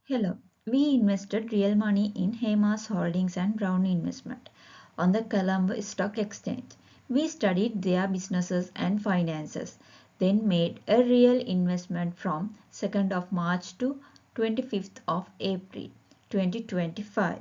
Hello, we invested real money in Hemas Holdings and Brown Investment on the Colombo Stock Exchange. We studied their businesses and finances, then made a real investment from 2nd of March to 25th of April 2025.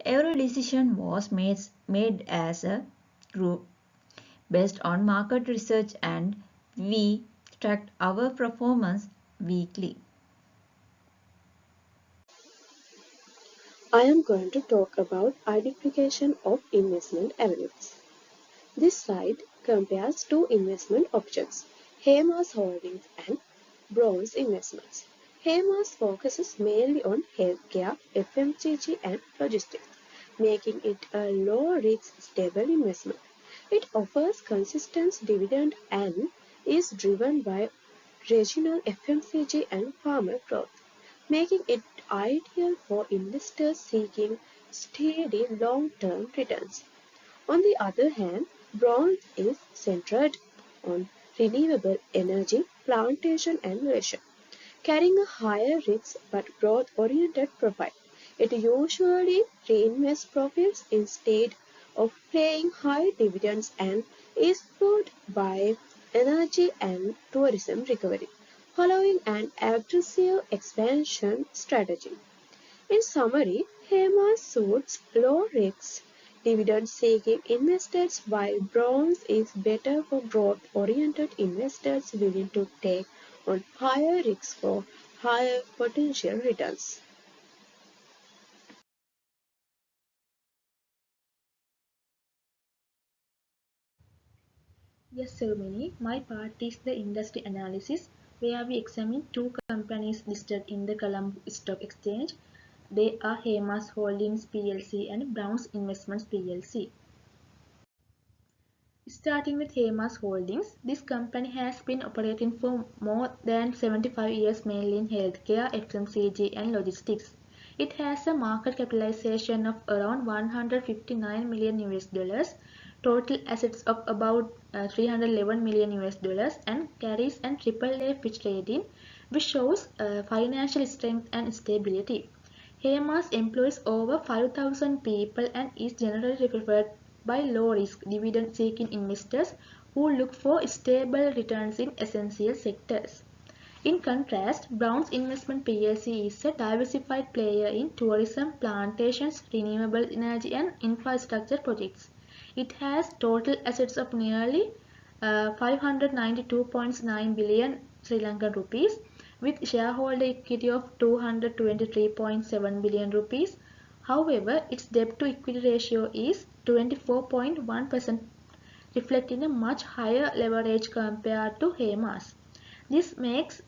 Every decision was made as a group based on market research and we tracked our performance weekly. I am going to talk about identification of investment avenues. This slide compares two investment options, Hemas Holdings and Bronze Investments. Hemas focuses mainly on healthcare, FMCG and logistics, making it a low-risk, stable investment. It offers consistent dividend and is driven by regional FMCG and farmer growth, making it ideal for investors seeking steady long-term returns. On the other hand, bronze is centered on renewable energy, plantation and leisure, carrying a higher risk but growth-oriented profile. It usually reinvests profits instead of paying high dividends and is fueled by energy and tourism recovery, following an aggressive expansion strategy. In summary, HEMA suits low-risk, dividend-seeking investors while bronze is better for growth-oriented investors willing to take on higher risks for higher potential returns. Yes, Salomini, my part is the industry analysis where we examine two companies listed in the Colombo Stock Exchange. They are Hemas Holdings PLC and Browns Investments PLC. Starting with Hemas Holdings, this company has been operating for more than 75 years mainly in healthcare, FMCG and logistics. It has a market capitalization of around 159 million US dollars, total assets of about 311 million US dollars and carries an AAA Fitch rating which shows financial strength and stability. Hemas employs over 5,000 people and is generally preferred by low-risk, dividend-seeking investors who look for stable returns in essential sectors. In contrast, Brown's Investment plc is a diversified player in tourism, plantations, renewable energy and infrastructure projects. It has total assets of nearly 592.9 billion Sri Lankan rupees with shareholder equity of 223.7 billion rupees. However, its debt to equity ratio is 24.1%, reflecting a much higher leverage compared to Hemas. This makes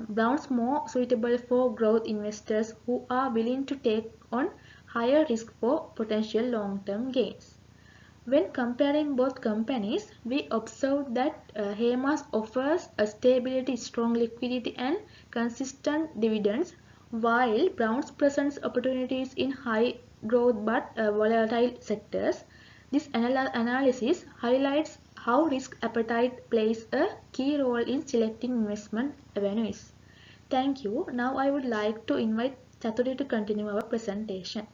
Browns more suitable for growth investors who are willing to take on higher risk for potential long-term gains. When comparing both companies, we observe that Hemas offers a stability, strong liquidity and consistent dividends, while Browns presents opportunities in high growth but volatile sectors. This analysis highlights how risk appetite plays a key role in selecting investment avenues. Thank you. Now I would like to invite Chaturi to continue our presentation.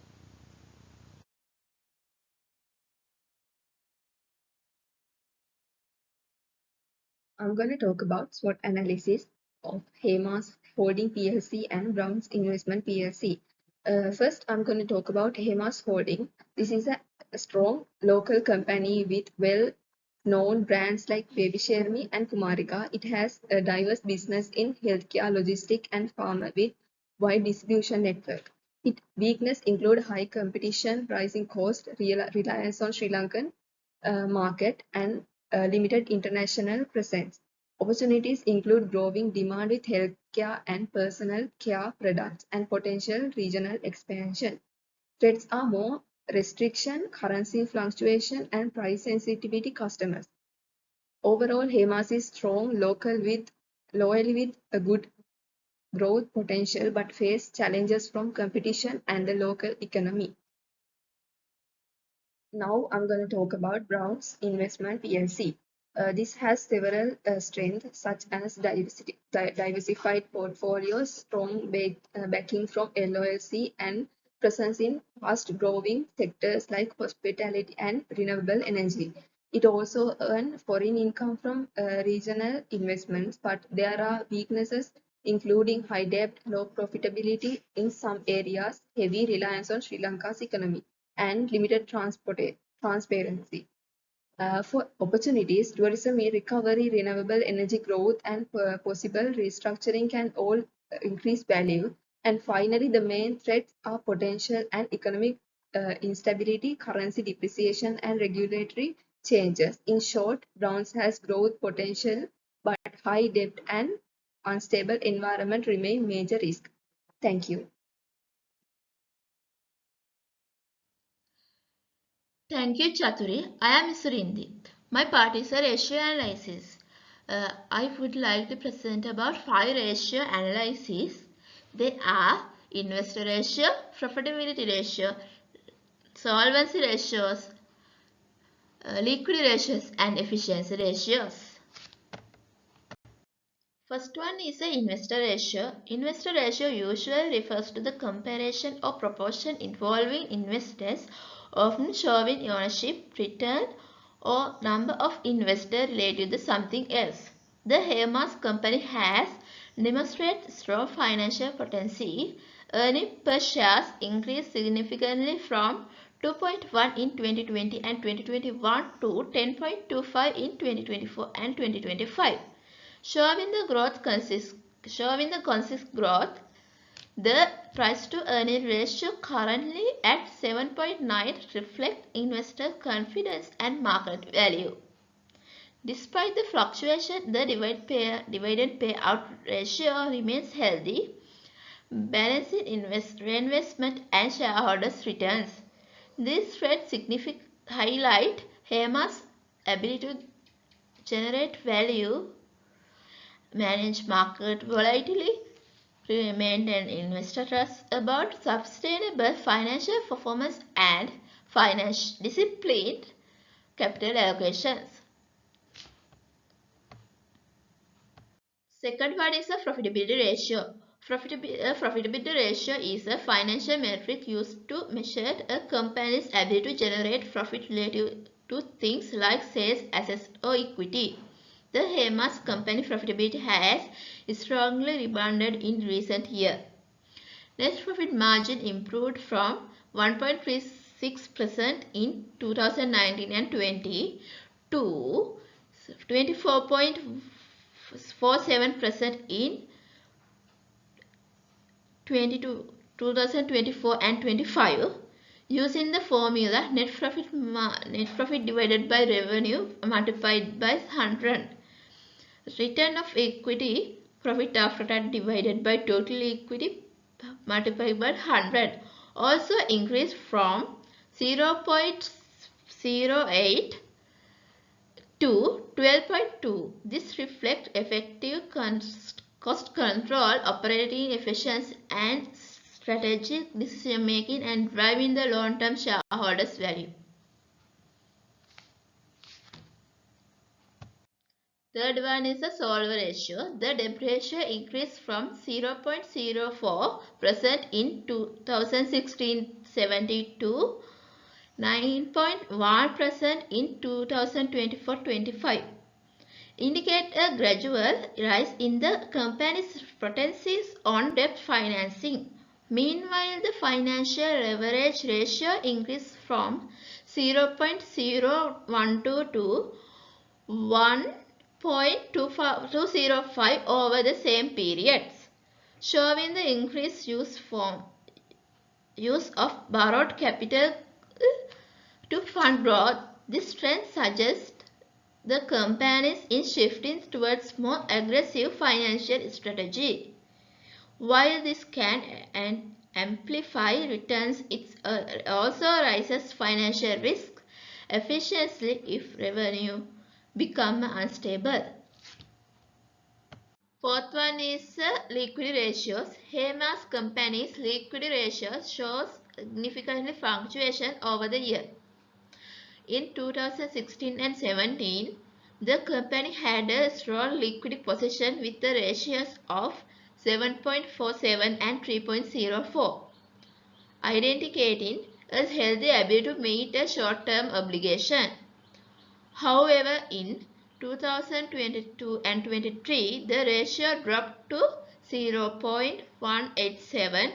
I'm going to talk about SWOT analysis of Hemas Holding PLC and Brown's Investment PLC. First, I'm going to talk about Hemas Holding. This is a strong local company with well-known brands like Baby Shermi and Kumarika. It has a diverse business in healthcare, logistics, and pharma with wide distribution network. Its weakness include high competition, rising cost, reliance on Sri Lankan market, and limited international presence. Opportunities include growing demand with healthcare and personal care products and potential regional expansion. Threats are more restriction, currency fluctuation, and price sensitivity customers. Overall, Hemas is strong loyal with a good growth potential but face challenges from competition and the local economy. Now I'm going to talk about Brown's Investment PLC. This has several strengths such as diversified portfolios, strong backing from LOLC, and presence in fast-growing sectors like hospitality and renewable energy. It also earns foreign income from regional investments, but there are weaknesses including high debt, low profitability in some areas, heavy reliance on Sri Lanka's economy, and limited transparency. For opportunities, tourism recovery, renewable energy growth, and possible restructuring can all increase value. And finally, the main threats are potential and economic instability, currency depreciation, and regulatory changes. In short, Browns has growth potential, but high debt and unstable environment remain major risk. Thank you. Thank you, Chaturi. I am Surindi. My part is a ratio analysis. I would like to present about 5 ratio analyses. They are investor ratio, profitability ratio, solvency ratios, liquidity ratios, and efficiency ratios. First one is the investor ratio. Investor ratio usually refers to the comparison or proportion involving investors, often showing ownership, return, or number of investors related to something else. The Hermes company has demonstrated strong financial potential. Earnings per share increased significantly from 2.1 in 2020 and 2021 to 10.25 in 2024 and 2025. Showing the consist growth, the price to earning ratio currently at 7.9 reflects investor confidence and market value. Despite the fluctuation, the dividend payout ratio remains healthy, balancing reinvestment and shareholders' returns. These trends highlight Hermes' ability to generate value, manage market volatility, maintain investor trust about sustainable financial performance and financial disciplined capital allocations. Second one is the profitability ratio. Profitability ratio is a financial metric used to measure a company's ability to generate profit relative to things like sales, assets, or equity. The Hermes company profitability has strongly rebounded in recent years. Net profit margin improved from 1.36% in 2019 and 20 to 24.47% in 2024 and 25, using the formula net profit divided by revenue multiplied by 100. Return of equity, profit after tax divided by total equity multiplied by 100, also increased from 0.08 to 12.2. This reflects effective cost control, operating efficiency, and strategic decision making and driving the long-term shareholders' value. Third one is the solver ratio. The debt ratio increased from 0.04% in 2016-17 to 9.1% in 2024-25. Indicate a gradual rise in the company's potencies on debt financing. Meanwhile, the financial leverage ratio increased from 0.012 to 1.205 over the same periods, showing the increased use of borrowed capital to fund growth. This trend suggests the companies is shifting towards more aggressive financial strategy. While this can amplify returns, it also raises financial risk efficiently if revenue become unstable. Fourth one is liquidity ratios. Hermes company's liquidity ratio shows significant fluctuation over the year. In 2016 and 17, The company had a strong liquidity position with the ratios of 7.47 and 3.04, identificating a healthy ability to meet a short-term obligation. However, in 2022 and 23, the ratio dropped to 0.187,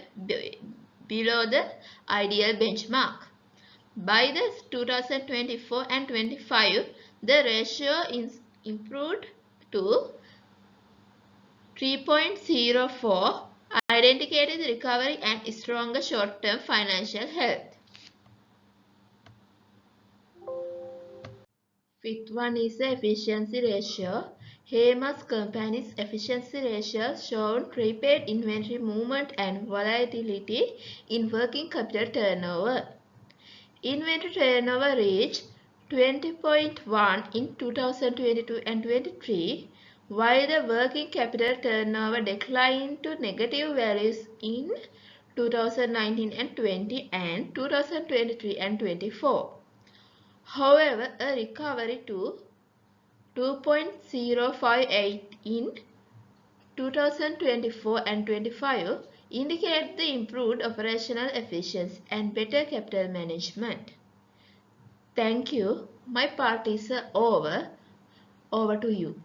below the ideal benchmark. By the 2024 and 25, the ratio is improved to 3.04, identicating the recovery and stronger short-term financial health. Fifth one is the efficiency ratio. Heymas company's efficiency ratio shown prepaid inventory movement and volatility in working capital turnover. Inventory turnover reached 20.1 in 2022 and 23, while the working capital turnover declined to negative values in 2019 and 20 and 2023 and 24. However, a recovery to 2.058 in 2024 and 25 indicate the improved operational efficiency and better capital management. Thank you. My part is over. Over to you.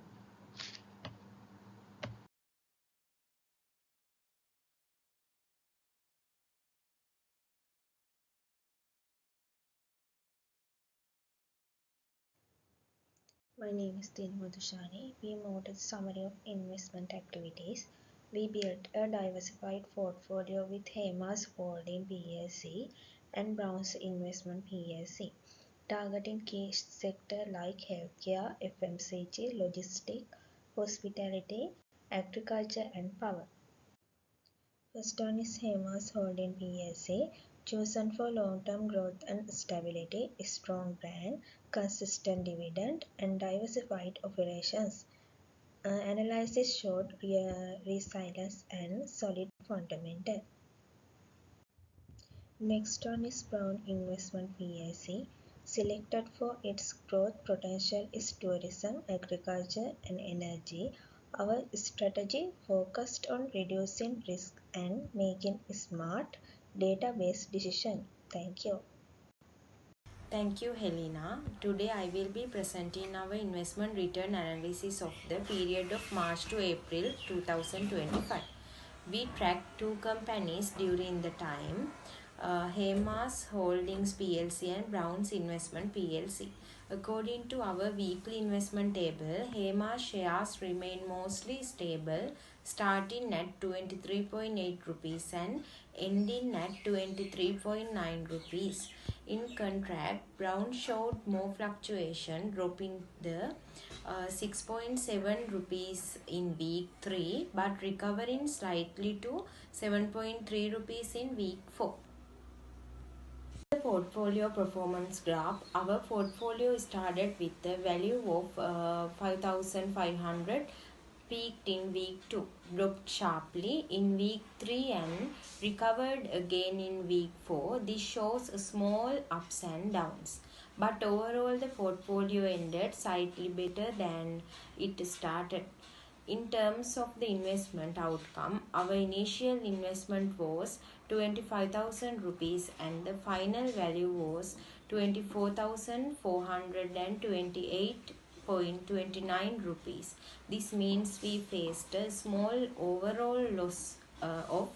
My name is Dini Madhushani. We moved a summary of investment activities. We built a diversified portfolio with Hemas Holding PLC and Browns Investment PLC, targeting key sectors like healthcare, FMCG, logistics, hospitality, agriculture, and power. First one is Hemas Holding PLC, chosen for long-term growth and stability, strong brand, consistent dividend, and diversified operations. Analysis showed resilience and solid fundamental. Next one is Brown Investment PLC. Selected for its growth potential is tourism, agriculture, and energy. Our strategy focused on reducing risk and making smart, data-based decisions. Thank you. Thank you, Helena. Today I will be presenting our investment return analysis of the period of March to April 2025. We tracked two companies during the time, Hemas Holdings PLC and Browns Investment PLC. According to our weekly investment table, Hemas shares remain mostly stable, starting at 23.8 rupees and ending at 23.9 rupees. In contrast, Brown showed more fluctuation, dropping the 6.7 rupees in week 3 but recovering slightly to 7.3 rupees in week 4. The portfolio performance graph. Our portfolio started with a value of 5,500, peaked in week 2, dropped sharply in week 3 and recovered again in week 4. This shows small ups and downs. But overall the portfolio ended slightly better than it started. In terms of the investment outcome, our initial investment was 25,000 rupees and the final value was 24,428.29 rupees. This means we faced a small overall loss of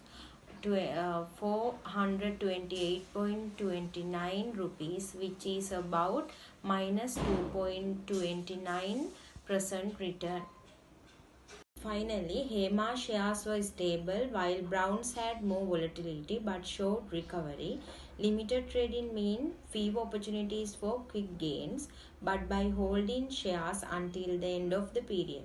428.29 rupees, which is about minus 2.29% return. Finally, Hema shares were stable while Browns had more volatility but showed recovery. Limited trading means few opportunities for quick gains, but by holding shares until the end of the period,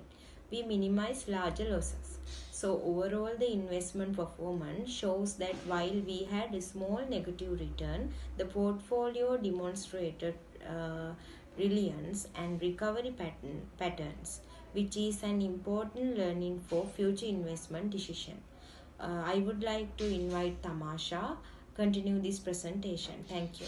we minimize larger losses. So overall the investment performance shows that while we had a small negative return, the portfolio demonstrated resilience and recovery patterns, which is an important learning for future investment decision. I would like to invite Tamasha continue this presentation. Thank you.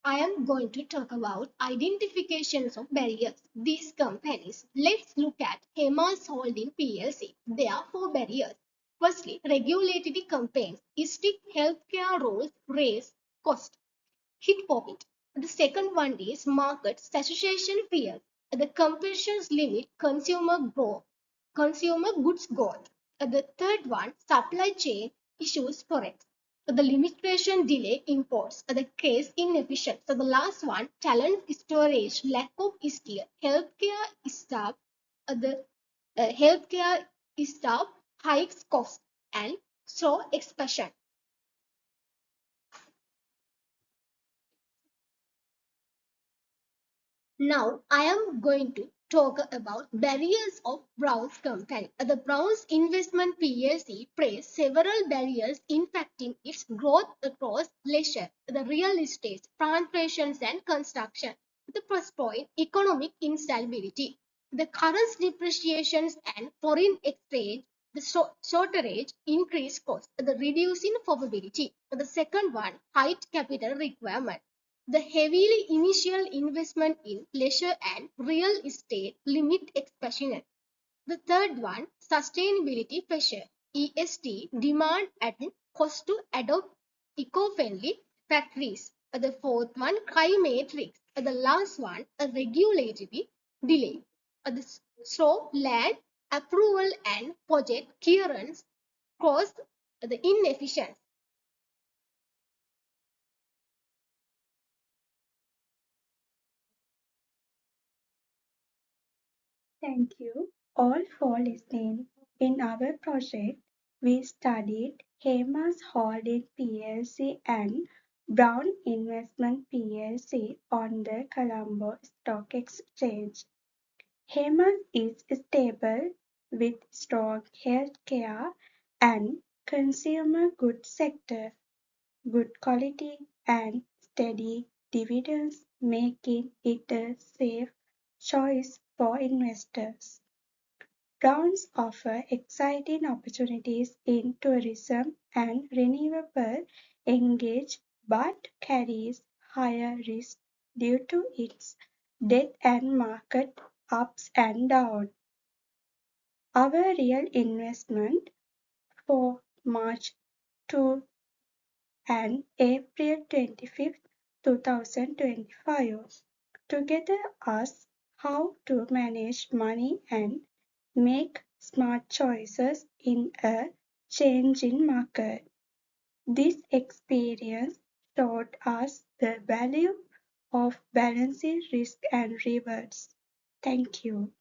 I am going to talk about identifications of barriers. These companies. Let's look at Hemas Holding PLC. There are four barriers. Firstly, regulatory campaigns, strict healthcare rules raise cost, hit profit. The second one is market saturation fears. The competitions limit consumer goods growth. The third one, supply chain issues forex. The limitation delay imports. The case inefficient. So the last one, talent storage, lack of skill, healthcare staff. The healthcare staff hikes cost and slow expansion. Now I am going to talk about barriers of Brown's company. The Brown's Investment PLC faced several barriers impacting its growth across leisure, the real estate, plantations and construction. The first point, economic instability. The currency depreciations and foreign exchange, the shortage, increased cost, the reducing probability. The second one, high capital requirement. The heavily initial investment in leisure and real estate limit expansion. The third one, sustainability pressure, ESG demand and cost to adopt eco-friendly factories. The fourth one, climate risk. The last one, a regulatory delay. The slow land approval and project clearance cause the inefficiency. Thank you all for listening. In our project, we studied Hemas Holding PLC and Brown Investment PLC on the Colombo Stock Exchange. Hemas is stable with strong healthcare and consumer goods sector, good quality and steady dividends, making it a safe choice for investors. Browns offer exciting opportunities in tourism and renewable energy but carries higher risk due to its debt and market ups and downs. Our real investment for March 2 and April 25, 2025 together ask how to manage money and make smart choices in a changing market. This experience taught us the value of balancing risk and rewards. Thank you.